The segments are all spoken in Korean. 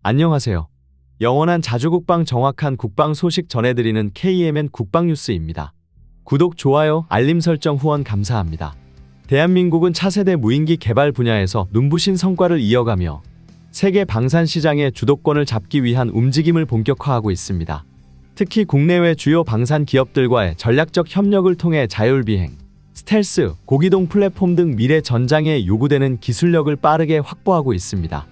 안녕하세요. 영원한 자주국방 정확한 국방 소식 전해드리는 KMN 국방뉴스입니다. 구독, 좋아요, 알림 설정 후원 감사합니다. 대한민국은 차세대 무인기 개발 분야에서 눈부신 성과를 이어가며 세계 방산 시장의 주도권을 잡기 위한 움직임을 본격화하고 있습니다. 특히 국내외 주요 방산 기업들과의 전략적 협력을 통해 자율비행, 스텔스, 고기동 플랫폼 등 미래 전장에 요구되는 기술력을 빠르게 확보하고 있습니다.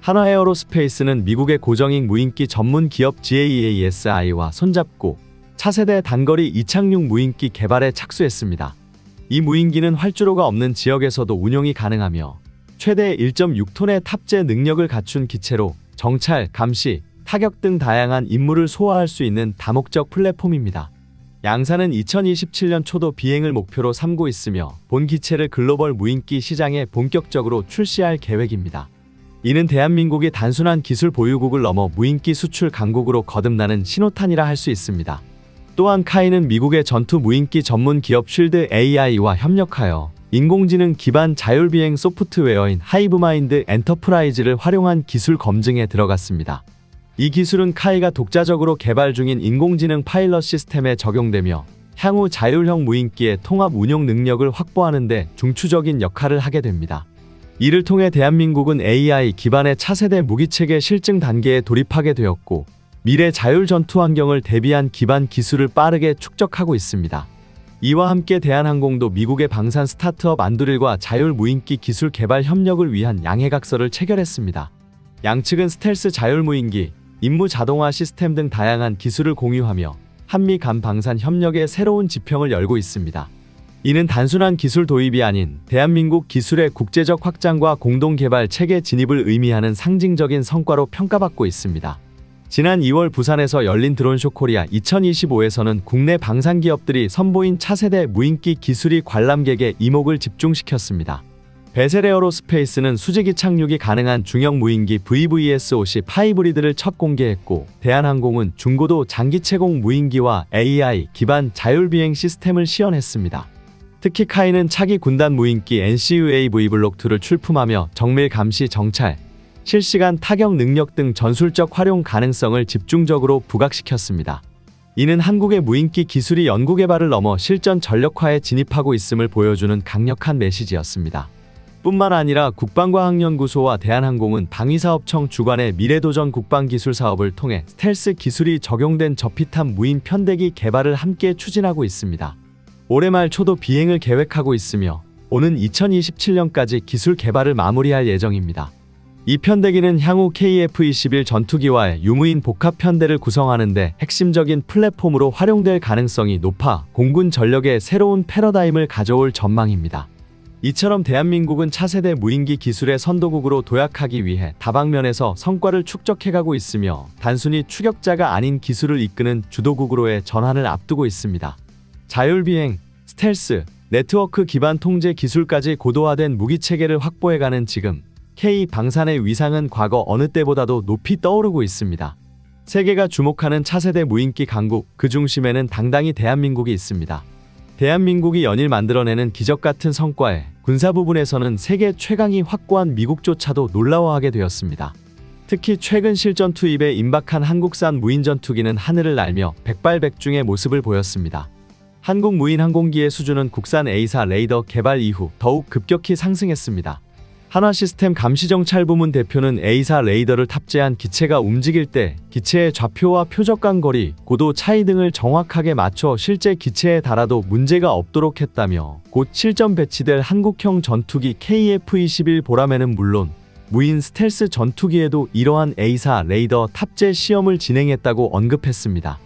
한화에어로스페이스는 미국의 고정익 무인기 전문 기업 GAASI와 손잡고 차세대 단거리 이착륙 무인기 개발에 착수했습니다. 이 무인기는 활주로가 없는 지역에서도 운용이 가능하며 최대 1.6톤의 탑재 능력을 갖춘 기체로 정찰, 감시, 타격 등 다양한 임무를 소화할 수 있는 다목적 플랫폼입니다. 양사는 2027년 초도 비행을 목표로 삼고 있으며 본 기체를 글로벌 무인기 시장에 본격적으로 출시할 계획입니다. 이는 대한민국이 단순한 기술 보유국을 넘어 무인기 수출 강국으로 거듭나는 신호탄이라 할 수 있습니다. 또한 카이는 미국의 전투 무인기 전문 기업 쉴드 AI와 협력하여 인공지능 기반 자율비행 소프트웨어인 하이브마인드 엔터프라이즈를 활용한 기술 검증에 들어갔습니다. 이 기술은 카이가 독자적으로 개발 중인 인공지능 파일럿 시스템에 적용되며 향후 자율형 무인기의 통합 운용 능력을 확보하는 데 중추적인 역할을 하게 됩니다. 이를 통해 대한민국은 AI 기반의 차세대 무기체계 실증 단계에 돌입하게 되었고 미래 자율 전투 환경을 대비한 기반 기술을 빠르게 축적하고 있습니다. 이와 함께 대한항공도 미국의 방산 스타트업 안두릴과 자율 무인기 기술 개발 협력을 위한 양해각서를 체결했습니다. 양측은 스텔스 자율 무인기, 임무 자동화 시스템 등 다양한 기술을 공유하며 한미 간 방산 협력의 새로운 지평을 열고 있습니다. 이는 단순한 기술 도입이 아닌 대한민국 기술의 국제적 확장과 공동 개발 체계 진입을 의미하는 상징적인 성과로 평가받고 있습니다. 지난 2월 부산에서 열린 드론쇼 코리아 2025에서는 국내 방산 기업들이 선보인 차세대 무인기 기술이 관람객의 이목을 집중시켰습니다. 베셀에어로스페이스는 수직이 착륙이 가능한 중형 무인기 VVS-50 하이브리드를 첫 공개했고 대한항공은 중고도 장기체공 무인기와 AI 기반 자율비행 시스템을 시연했습니다. 특히 카이는 차기 군단 무인기 NCUAV 블록2를 출품하며 정밀 감시 정찰, 실시간 타격 능력 등 전술적 활용 가능성을 집중적으로 부각시켰습니다. 이는 한국의 무인기 기술이 연구개발을 넘어 실전 전력화에 진입하고 있음을 보여주는 강력한 메시지였습니다. 뿐만 아니라 국방과학연구소와 대한항공은 방위사업청 주관의 미래도전 국방기술사업을 통해 스텔스 기술이 적용된 저피탄 무인 편대기 개발을 함께 추진하고 있습니다. 올해 말 초도 비행을 계획하고 있으며 오는 2027년까지 기술 개발을 마무리할 예정입니다. 이 편대기는 향후 KF-21 전투기와의 유무인 복합 편대를 구성하는 데 핵심적인 플랫폼으로 활용될 가능성이 높아 공군 전력의 새로운 패러다임을 가져올 전망입니다. 이처럼 대한민국은 차세대 무인기 기술의 선도국으로 도약하기 위해 다방면에서 성과를 축적해가고 있으며 단순히 추격자가 아닌 기술을 이끄는 주도국으로의 전환을 앞두고 있습니다. 자율비행, 스텔스, 네트워크 기반 통제 기술까지 고도화된 무기체계를 확보해가는 지금 K방산의 위상은 과거 어느 때보다도 높이 떠오르고 있습니다. 세계가 주목하는 차세대 무인기 강국, 그 중심에는 당당히 대한민국이 있습니다. 대한민국이 연일 만들어내는 기적같은 성과에 군사 부분에서는 세계 최강이 확고한 미국조차도 놀라워하게 되었습니다. 특히 최근 실전 투입에 임박한 한국산 무인전투기는 하늘을 날며 백발백중의 모습을 보였습니다. 한국 무인 항공기의 수준은 국산 A사 레이더 개발 이후 더욱 급격히 상승했습니다. 한화시스템 감시정찰부문 대표는 A사 레이더를 탑재한 기체가 움직일 때 기체의 좌표와 표적간 거리, 고도 차이 등을 정확하게 맞춰 실제 기체에 달아도 문제가 없도록 했다며 곧 실전 배치될 한국형 전투기 KF-21 보라매는 물론 무인 스텔스 전투기에도 이러한 A사 레이더 탑재 시험을 진행했다고 언급했습니다.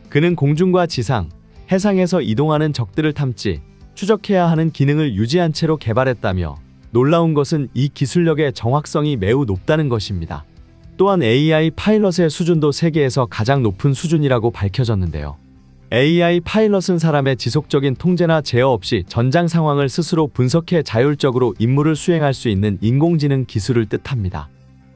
그는 공중과 지상, 해상에서 이동하는 적들을 탐지, 추적해야 하는 기능을 유지한 채로 개발했다며 놀라운 것은 이 기술력의 정확성이 매우 높다는 것입니다. 또한 AI 파일럿의 수준도 세계에서 가장 높은 수준이라고 밝혀졌는데요. AI 파일럿은 사람의 지속적인 통제나 제어 없이 전장 상황을 스스로 분석해 자율적으로 임무를 수행할 수 있는 인공지능 기술을 뜻합니다.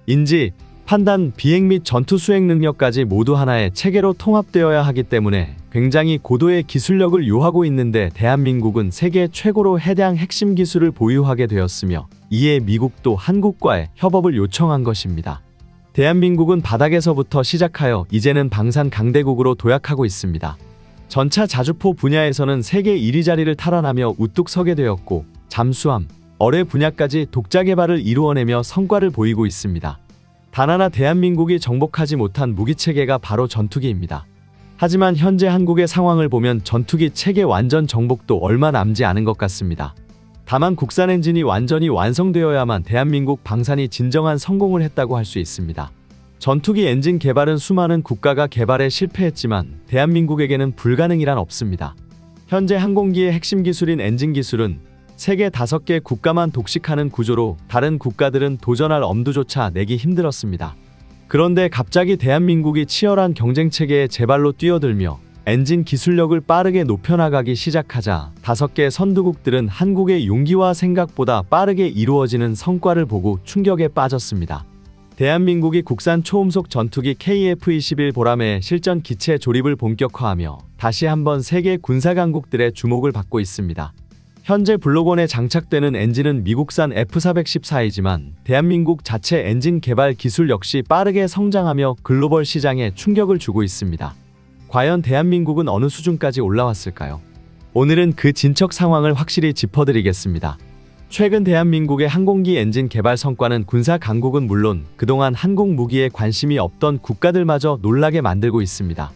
인지, 판단, 비행 및 전투 수행 능력까지 모두 하나의 체계로 통합되어야 하기 때문에 굉장히 고도의 기술력을 요하고 있는데 대한민국은 세계 최고로 해당 핵심 기술을 보유하게 되었으며 이에 미국도 한국과의 협업을 요청한 것입니다. 대한민국은 바닥에서부터 시작하여 이제는 방산 강대국으로 도약하고 있습니다. 전차 자주포 분야에서는 세계 1위 자리를 탈환하며 우뚝 서게 되었고 잠수함, 어뢰 분야까지 독자 개발을 이루어내며 성과를 보이고 있습니다. 단 하나 대한민국이 정복하지 못한 무기체계가 바로 전투기입니다. 하지만 현재 한국의 상황을 보면 전투기 체계 완전 정복도 얼마 남지 않은 것 같습니다. 다만 국산 엔진이 완전히 완성되어야만 대한민국 방산이 진정한 성공을 했다고 할 수 있습니다. 전투기 엔진 개발은 수많은 국가가 개발에 실패했지만 대한민국에게는 불가능이란 없습니다. 현재 항공기의 핵심 기술인 엔진 기술은 세계 5개 국가만 독식하는 구조로 다른 국가들은 도전할 엄두조차 내기 힘들었습니다. 그런데 갑자기 대한민국이 치열한 경쟁체계에 제발로 뛰어들며 엔진 기술력을 빠르게 높여나가기 시작하자 5개 선두국들은 한국의 용기와 생각보다 빠르게 이루어지는 성과를 보고 충격에 빠졌습니다. 대한민국이 국산 초음속 전투기 KF-21 보람의 실전 기체 조립을 본격화하며 다시 한번 세계 군사 강국들의 주목을 받고 있습니다. 현재 블록1에 장착되는 엔진은 미국산 F414이지만 대한민국 자체 엔진 개발 기술 역시 빠르게 성장하며 글로벌 시장에 충격을 주고 있습니다. 과연 대한민국은 어느 수준까지 올라왔을까요? 오늘은 그 진척 상황을 확실히 짚어드리겠습니다. 최근 대한민국의 항공기 엔진 개발 성과는 군사 강국은 물론 그동안 항공 무기에 관심이 없던 국가들마저 놀라게 만들고 있습니다.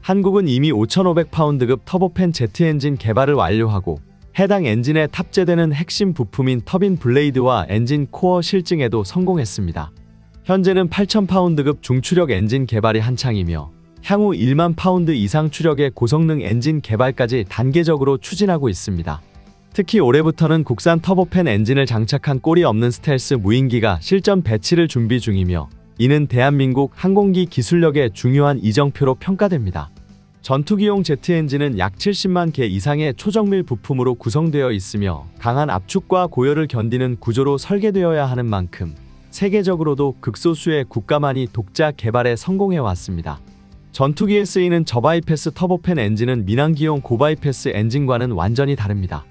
한국은 이미 5,500파운드급 터보팬 제트 엔진 개발을 완료하고 해당 엔진에 탑재되는 핵심 부품인 터빈 블레이드와 엔진 코어 실증에도 성공했습니다. 현재는 8,000파운드급 중추력 엔진 개발이 한창이며 향후 1만 파운드 이상 추력의 고성능 엔진 개발까지 단계적으로 추진하고 있습니다. 특히 올해부터는 국산 터보팬 엔진을 장착한 꼴이 없는 스텔스 무인기가 실전 배치를 준비 중이며 이는 대한민국 항공기 기술력의 중요한 이정표로 평가됩니다. 전투기용 제트 엔진은 약 70만 개 이상의 초정밀 부품으로 구성되어 있으며 강한 압축과 고열을 견디는 구조로 설계되어야 하는 만큼 세계적으로도 극소수의 국가만이 독자 개발에 성공해 왔습니다. 전투기에 쓰이는 저바이패스 터보팬 엔진은 민항기용 고바이패스 엔진과는 완전히 다릅니다.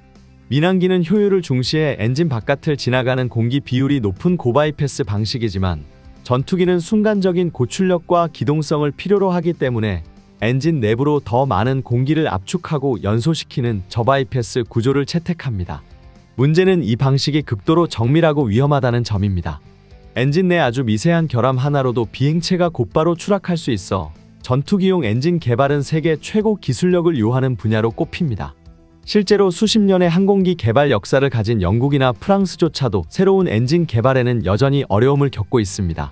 민항기는 효율을 중시해 엔진 바깥을 지나가는 공기 비율이 높은 고바이패스 방식이지만 전투기는 순간적인 고출력과 기동성을 필요로 하기 때문에 엔진 내부로 더 많은 공기를 압축하고 연소시키는 저바이패스 구조를 채택합니다. 문제는 이 방식이 극도로 정밀하고 위험하다는 점입니다. 엔진 내 아주 미세한 결함 하나로도 비행체가 곧바로 추락할 수 있어 전투기용 엔진 개발은 세계 최고 기술력을 요하는 분야로 꼽힙니다. 실제로 수십 년의 항공기 개발 역사를 가진 영국이나 프랑스조차도 새로운 엔진 개발에는 여전히 어려움을 겪고 있습니다.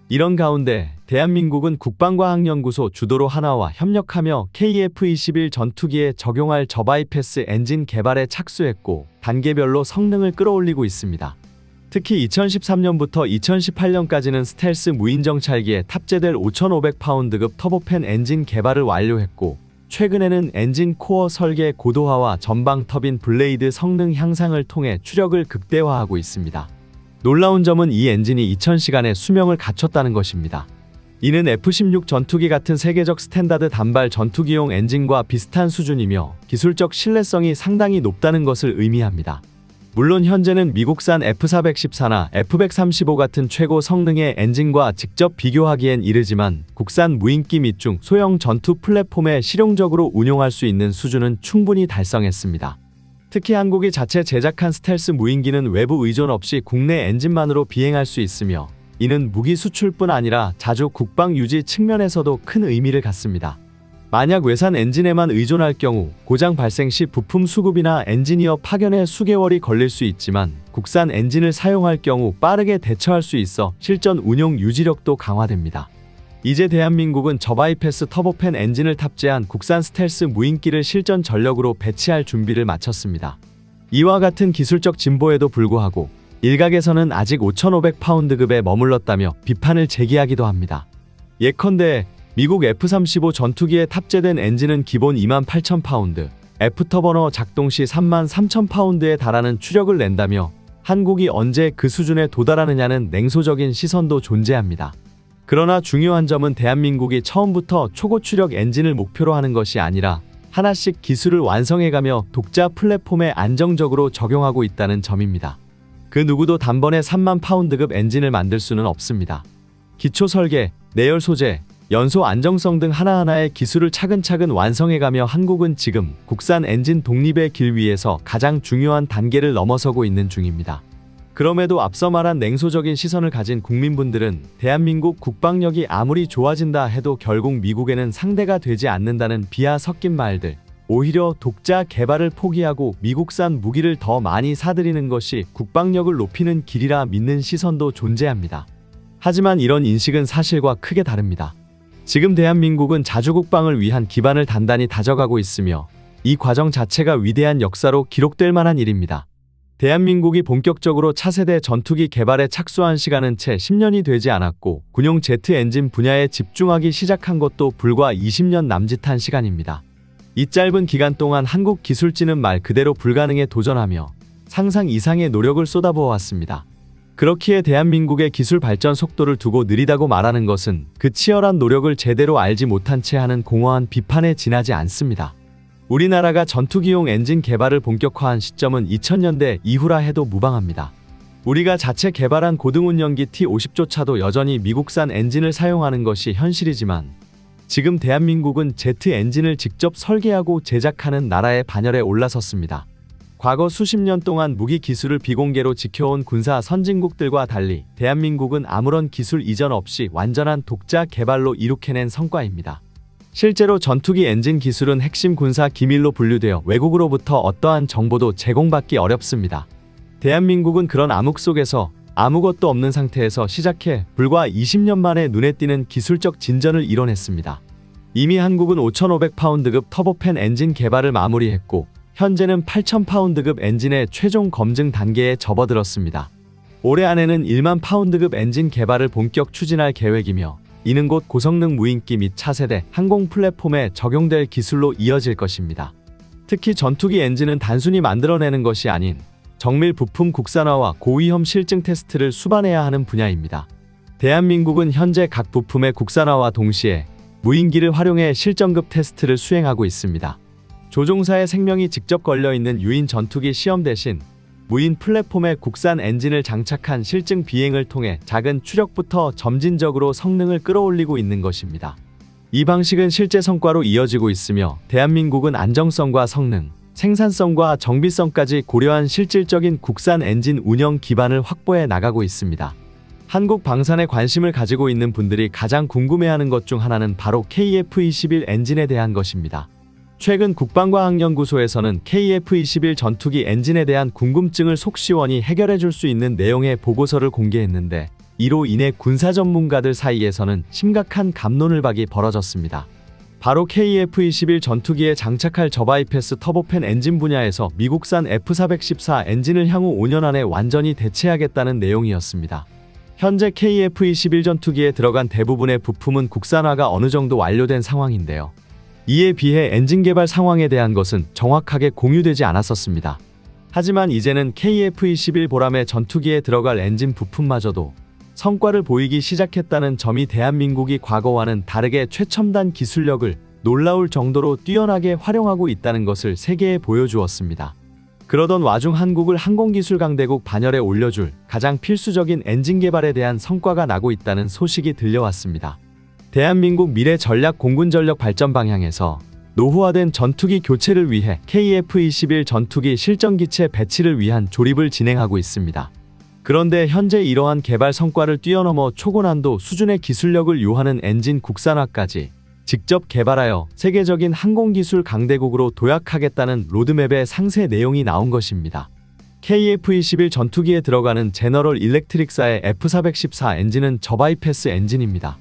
이런 가운데 대한민국은 국방과학연구소 주도로 하나와 협력하며 KF-21 전투기에 적용할 저바이패스 엔진 개발에 착수했고 단계별로 성능을 끌어올리고 있습니다. 특히 2013년부터 2018년까지는 스텔스 무인정찰기에 탑재될 5,500파운드급 터보팬 엔진 개발을 완료했고 최근에는 엔진 코어 설계 고도화와 전방 터빈 블레이드 성능 향상을 통해 추력을 극대화하고 있습니다. 놀라운 점은 이 엔진이 2000시간의 수명을 갖췄다는 것입니다. 이는 F-16 전투기 같은 세계적 스탠다드 단발 전투기용 엔진과 비슷한 수준이며 기술적 신뢰성이 상당히 높다는 것을 의미합니다. 물론 현재는 미국산 F414나 F135 같은 최고 성능의 엔진과 직접 비교하기엔 이르지만 국산 무인기 및 중 소형 전투 플랫폼에 실용적으로 운용할 수 있는 수준은 충분히 달성했습니다. 특히 한국이 자체 제작한 스텔스 무인기는 외부 의존 없이 국내 엔진만으로 비행할 수 있으며 이는 무기 수출뿐 아니라 자주 국방 유지 측면에서도 큰 의미를 갖습니다. 만약 외산 엔진에만 의존할 경우 고장 발생 시 부품 수급이나 엔지니어 파견에 수개월이 걸릴 수 있지만 국산 엔진을 사용할 경우 빠르게 대처할 수 있어 실전 운용 유지력도 강화됩니다. 이제 대한민국은 저바이패스 터보팬 엔진을 탑재한 국산 스텔스 무인기를 실전 전력으로 배치할 준비를 마쳤습니다. 이와 같은 기술적 진보에도 불구하고 일각에서는 아직 5,500파운드급에 머물렀다며 비판을 제기하기도 합니다. 예컨대 미국 F-35 전투기에 탑재된 엔진은 기본 28,000파운드, F터버너 작동 시 33,000파운드에 달하는 추력을 낸다며 한국이 언제 그 수준에 도달하느냐는 냉소적인 시선도 존재합니다. 그러나 중요한 점은 대한민국이 처음부터 초고추력 엔진을 목표로 하는 것이 아니라 하나씩 기술을 완성해가며 독자 플랫폼에 안정적으로 적용하고 있다는 점입니다. 그 누구도 단번에 3만 파운드급 엔진을 만들 수는 없습니다. 기초 설계, 내열 소재, 연소 안정성 등 하나하나의 기술을 차근차근 완성해가며 한국은 지금 국산 엔진 독립의 길 위에서 가장 중요한 단계를 넘어서고 있는 중입니다. 그럼에도 앞서 말한 냉소적인 시선을 가진 국민분들은 대한민국 국방력이 아무리 좋아진다 해도 결국 미국에는 상대가 되지 않는다는 비하 섞인 말들, 오히려 독자 개발을 포기하고 미국산 무기를 더 많이 사들이는 것이 국방력을 높이는 길이라 믿는 시선도 존재합니다. 하지만 이런 인식은 사실과 크게 다릅니다. 지금 대한민국은 자주국방을 위한 기반을 단단히 다져가고 있으며 이 과정 자체가 위대한 역사로 기록될 만한 일입니다. 대한민국이 본격적으로 차세대 전투기 개발에 착수한 시간은 채 10년이 되지 않았고 군용 제트 엔진 분야에 집중하기 시작한 것도 불과 20년 남짓한 시간입니다. 이 짧은 기간 동안 한국 기술진은 말 그대로 불가능에 도전하며 상상 이상의 노력을 쏟아부어왔습니다. 그렇기에 대한민국의 기술 발전 속도를 두고 느리다고 말하는 것은 그 치열한 노력을 제대로 알지 못한 채 하는 공허한 비판에 지나지 않습니다. 우리나라가 전투기용 엔진 개발을 본격화한 시점은 2000년대 이후라 해도 무방합니다. 우리가 자체 개발한 고등운영기 T-50조차도 여전히 미국산 엔진을 사용하는 것이 현실이지만 지금 대한민국은 제트 엔진을 직접 설계하고 제작하는 나라의 반열에 올라섰습니다. 과거 수십 년 동안 무기 기술을 비공개로 지켜온 군사 선진국들과 달리 대한민국은 아무런 기술 이전 없이 완전한 독자 개발로 이룩해낸 성과입니다. 실제로 전투기 엔진 기술은 핵심 군사 기밀로 분류되어 외국으로부터 어떠한 정보도 제공받기 어렵습니다. 대한민국은 그런 암흑 속에서 아무것도 없는 상태에서 시작해 불과 20년 만에 눈에 띄는 기술적 진전을 이뤄냈습니다. 이미 한국은 5,500파운드급 터보팬 엔진 개발을 마무리했고 현재는 8,000파운드급 엔진의 최종 검증 단계에 접어들었습니다. 올해 안에는 1만 파운드급 엔진 개발을 본격 추진할 계획이며 이는 곧 고성능 무인기 및 차세대 항공 플랫폼에 적용될 기술로 이어질 것입니다. 특히 전투기 엔진은 단순히 만들어내는 것이 아닌 정밀 부품 국산화와 고위험 실증 테스트를 수반해야 하는 분야입니다. 대한민국은 현재 각 부품의 국산화와 동시에 무인기를 활용해 실전급 테스트를 수행하고 있습니다. 조종사의 생명이 직접 걸려있는 유인 전투기 시험 대신 무인 플랫폼에 국산 엔진을 장착한 실증 비행을 통해 작은 추력부터 점진적으로 성능을 끌어올리고 있는 것입니다. 이 방식은 실제 성과로 이어지고 있으며 대한민국은 안정성과 성능, 생산성과 정비성까지 고려한 실질적인 국산 엔진 운영 기반을 확보해 나가고 있습니다. 한국 방산에 관심을 가지고 있는 분들이 가장 궁금해하는 것 중 하나는 바로 KF-21 엔진에 대한 것입니다. 최근 국방과학연구소에서는 KF-21 전투기 엔진에 대한 궁금증을 속 시원히 해결해 줄 수 있는 내용의 보고서를 공개했는데 이로 인해 군사 전문가들 사이에서는 심각한 갑론을박이 벌어졌습니다. 바로 KF-21 전투기에 장착할 저바이패스 터보팬 엔진 분야에서 미국산 F414 엔진을 향후 5년 안에 완전히 대체하겠다는 내용이었습니다. 현재 KF-21 전투기에 들어간 대부분의 부품은 국산화가 어느 정도 완료된 상황인데요. 이에 비해 엔진 개발 상황에 대한 것은 정확하게 공유되지 않았었습니다. 하지만 이제는 KF-21 보람의 전투기에 들어갈 엔진 부품마저도 성과를 보이기 시작했다는 점이 대한민국이 과거와는 다르게 최첨단 기술력을 놀라울 정도로 뛰어나게 활용하고 있다는 것을 세계에 보여주었습니다. 그러던 와중 한국을 항공기술 강대국 반열에 올려줄 가장 필수적인 엔진 개발에 대한 성과가 나고 있다는 소식이 들려왔습니다. 대한민국 미래 전략 공군 전력 발전 방향에서 노후화된 전투기 교체를 위해 KF-21 전투기 실전기체 배치를 위한 조립을 진행하고 있습니다. 그런데 현재 이러한 개발 성과를 뛰어넘어 초고난도 수준의 기술력을 요하는 엔진 국산화까지 직접 개발하여 세계적인 항공기술 강대국으로 도약하겠다는 로드맵의 상세 내용이 나온 것입니다. KF-21 전투기에 들어가는 제너럴 일렉트릭사의 F414 엔진은 저바이패스 엔진입니다.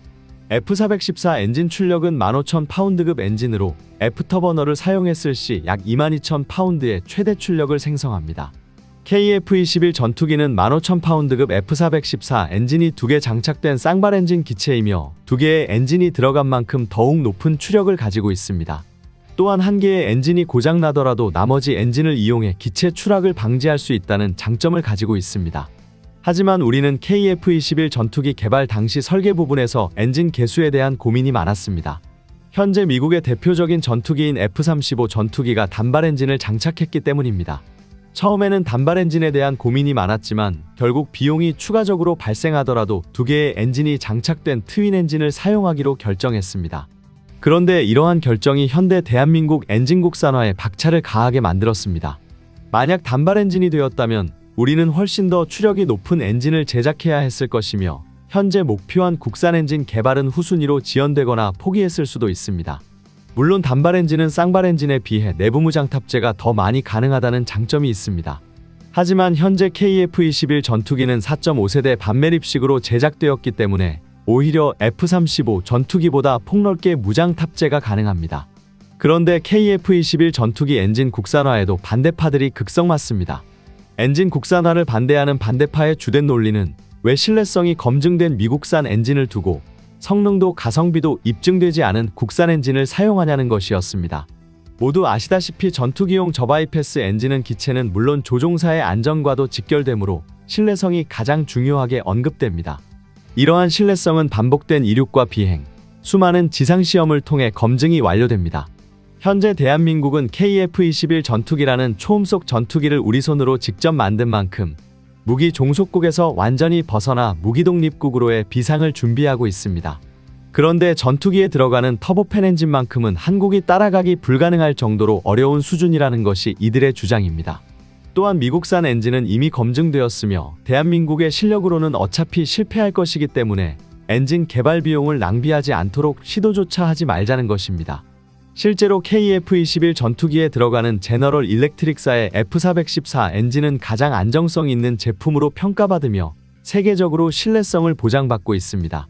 F414 엔진 출력은 15,000파운드급 엔진으로 F터버너를 사용했을 시 약 22,000파운드의 최대 출력을 생성합니다. KF-21 전투기는 15,000파운드급 F414 엔진이 2개 장착된 쌍발 엔진 기체이며 2개의 엔진이 들어간 만큼 더욱 높은 추력을 가지고 있습니다. 또한 1개의 엔진이 고장나더라도 나머지 엔진을 이용해 기체 추락을 방지할 수 있다는 장점을 가지고 있습니다. 하지만 우리는 KF-21 전투기 개발 당시 설계 부분에서 엔진 개수에 대한 고민이 많았습니다. 현재 미국의 대표적인 전투기인 F-35 전투기가 단발 엔진을 장착했기 때문입니다. 처음에는 단발 엔진에 대한 고민이 많았지만 결국 비용이 추가적으로 발생하더라도 두 개의 엔진이 장착된 트윈 엔진을 사용하기로 결정했습니다. 그런데 이러한 결정이 현대 대한민국 엔진 국산화에 박차를 가하게 만들었습니다. 만약 단발 엔진이 되었다면 우리는 훨씬 더 추력이 높은 엔진을 제작해야 했을 것이며 현재 목표한 국산 엔진 개발은 후순위로 지연되거나 포기했을 수도 있습니다. 물론 단발 엔진은 쌍발 엔진에 비해 내부 무장 탑재가 더 많이 가능하다는 장점이 있습니다. 하지만 현재 KF-21 전투기는 4.5세대 반매립식으로 제작되었기 때문에 오히려 F-35 전투기보다 폭넓게 무장 탑재가 가능합니다. 그런데 KF-21 전투기 엔진 국산화에도 반대파들이 극성맞습니다. 엔진 국산화를 반대하는 반대파의 주된 논리는 왜 신뢰성이 검증된 미국산 엔진을 두고 성능도 가성비도 입증되지 않은 국산 엔진을 사용하냐는 것이었습니다. 모두 아시다시피 전투기용 저바이패스 엔진은 기체는 물론 조종사의 안전과도 직결되므로 신뢰성이 가장 중요하게 언급됩니다. 이러한 신뢰성은 반복된 이륙과 비행, 수많은 지상시험을 통해 검증이 완료됩니다. 현재 대한민국은 KF-21 전투기라는 초음속 전투기를 우리 손으로 직접 만든 만큼 무기 종속국에서 완전히 벗어나 무기독립국으로의 비상을 준비하고 있습니다. 그런데 전투기에 들어가는 터보팬 엔진만큼은 한국이 따라가기 불가능할 정도로 어려운 수준이라는 것이 이들의 주장입니다. 또한 미국산 엔진은 이미 검증되었으며 대한민국의 실력으로는 어차피 실패할 것이기 때문에 엔진 개발 비용을 낭비하지 않도록 시도조차 하지 말자는 것입니다. 실제로 KF-21 전투기에 들어가는 제너럴 일렉트릭사의 F414 엔진은 가장 안정성 있는 제품으로 평가받으며 세계적으로 신뢰성을 보장받고 있습니다.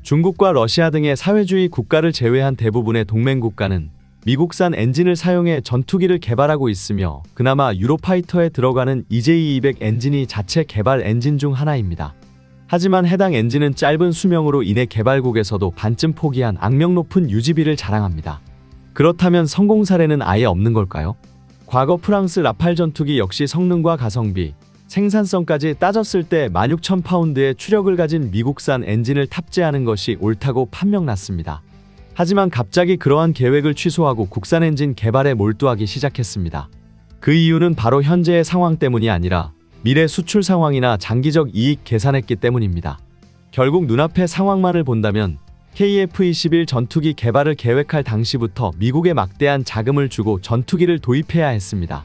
중국과 러시아 등의 사회주의 국가를 제외한 대부분의 동맹국가는 미국산 엔진을 사용해 전투기를 개발하고 있으며 그나마 유로파이터에 들어가는 EJ200 엔진이 자체 개발 엔진 중 하나입니다. 하지만 해당 엔진은 짧은 수명으로 인해 개발국에서도 반쯤 포기한 악명 높은 유지비를 자랑합니다. 그렇다면 성공 사례는 아예 없는 걸까요? 과거 프랑스 라팔 전투기 역시 성능과 가성비, 생산성까지 따졌을 때 16,000파운드의 추력을 가진 미국산 엔진을 탑재하는 것이 옳다고 판명났습니다. 하지만 갑자기 그러한 계획을 취소하고 국산 엔진 개발에 몰두하기 시작했습니다. 그 이유는 바로 현재의 상황 때문이 아니라 미래 수출 상황이나 장기적 이익 계산했기 때문입니다. 결국 눈앞의 상황만을 본다면 KF-21 전투기 개발을 계획할 당시부터 미국에 막대한 자금을 주고 전투기를 도입해야 했습니다.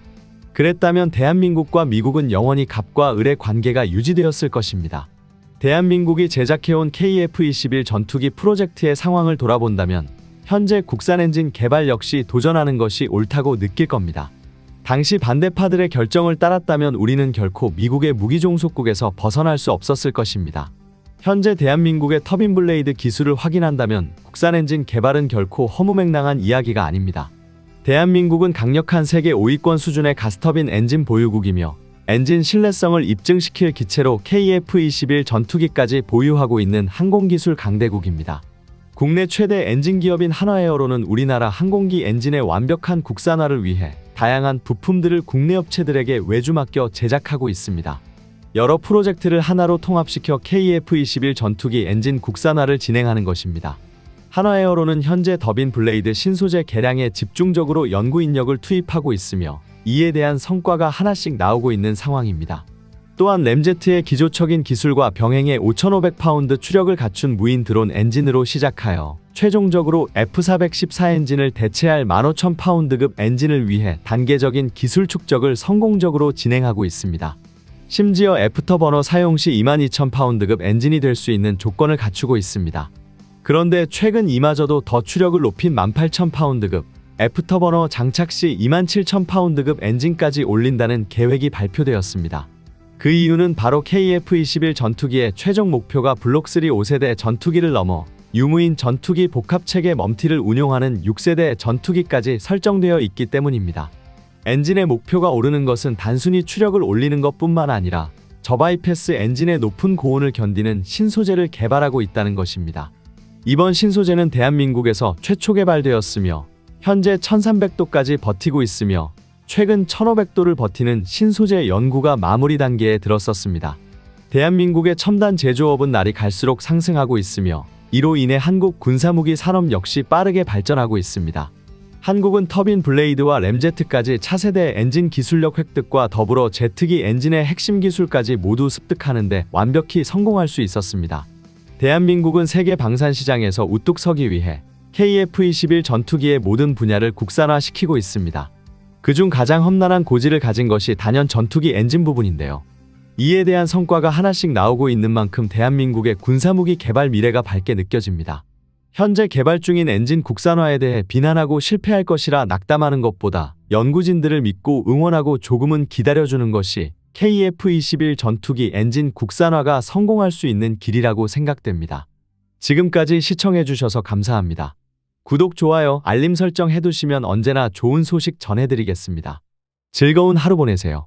그랬다면 대한민국과 미국은 영원히 갑과 을의 관계가 유지되었을 것입니다. 대한민국이 제작해온 KF-21 전투기 프로젝트의 상황을 돌아본다면 현재 국산 엔진 개발 역시 도전하는 것이 옳다고 느낄 겁니다. 당시 반대파들의 결정을 따랐다면 우리는 결코 미국의 무기종속국에서 벗어날 수 없었을 것입니다. 현재 대한민국의 터빈 블레이드 기술을 확인한다면 국산 엔진 개발은 결코 허무맹랑한 이야기가 아닙니다. 대한민국은 강력한 세계 5위권 수준의 가스터빈 엔진 보유국이며 엔진 신뢰성을 입증시킬 기체로 KF-21 전투기까지 보유하고 있는 항공기술 강대국입니다. 국내 최대 엔진 기업인 한화에어로는 우리나라 항공기 엔진의 완벽한 국산화를 위해 다양한 부품들을 국내 업체들에게 외주 맡겨 제작하고 있습니다. 여러 프로젝트를 하나로 통합시켜 KF-21 전투기 엔진 국산화를 진행하는 것입니다. 한화에어로는 현재 더빈 블레이드 신소재 개량에 집중적으로 연구 인력을 투입하고 있으며 이에 대한 성과가 하나씩 나오고 있는 상황입니다. 또한 램제트의 기조적인 기술과 병행의 5,500파운드 추력을 갖춘 무인 드론 엔진으로 시작하여 최종적으로 F414 엔진을 대체할 15,000파운드급 엔진을 위해 단계적인 기술 축적을 성공적으로 진행하고 있습니다. 심지어 애프터버너 사용 시 22,000파운드급 엔진이 될 수 있는 조건을 갖추고 있습니다. 그런데 최근 이마저도 더 추력을 높인 18,000파운드급, 애프터버너 장착 시 27,000파운드급 엔진까지 올린다는 계획이 발표되었습니다. 그 이유는 바로 KF-21 전투기의 최종 목표가 블록3 5세대 전투기를 넘어 유무인 전투기 복합체계 멈티를 운용하는 6세대 전투기까지 설정되어 있기 때문입니다. 엔진의 목표가 오르는 것은 단순히 추력을 올리는 것뿐만 아니라 저바이패스 엔진의 높은 고온을 견디는 신소재를 개발하고 있다는 것입니다. 이번 신소재는 대한민국에서 최초 개발되었으며 현재 1300도까지 버티고 있으며 최근 1500도를 버티는 신소재 연구가 마무리 단계에 들었었습니다. 대한민국의 첨단 제조업은 날이 갈수록 상승하고 있으며 이로 인해 한국 군사무기 산업 역시 빠르게 발전하고 있습니다. 한국은 터빈 블레이드와 램제트까지 차세대 엔진 기술력 획득과 더불어 제트기 엔진의 핵심 기술까지 모두 습득하는 데 완벽히 성공할 수 있었습니다. 대한민국은 세계 방산 시장에서 우뚝 서기 위해 KF-21 전투기의 모든 분야를 국산화시키고 있습니다. 그중 가장 험난한 고지를 가진 것이 단연 전투기 엔진 부분인데요. 이에 대한 성과가 하나씩 나오고 있는 만큼 대한민국의 군사무기 개발 미래가 밝게 느껴집니다. 현재 개발 중인 엔진 국산화에 대해 비난하고 실패할 것이라 낙담하는 것보다 연구진들을 믿고 응원하고 조금은 기다려주는 것이 KF-21 전투기 엔진 국산화가 성공할 수 있는 길이라고 생각됩니다. 지금까지 시청해주셔서 감사합니다. 구독, 좋아요, 알림 설정 해두시면 언제나 좋은 소식 전해드리겠습니다. 즐거운 하루 보내세요.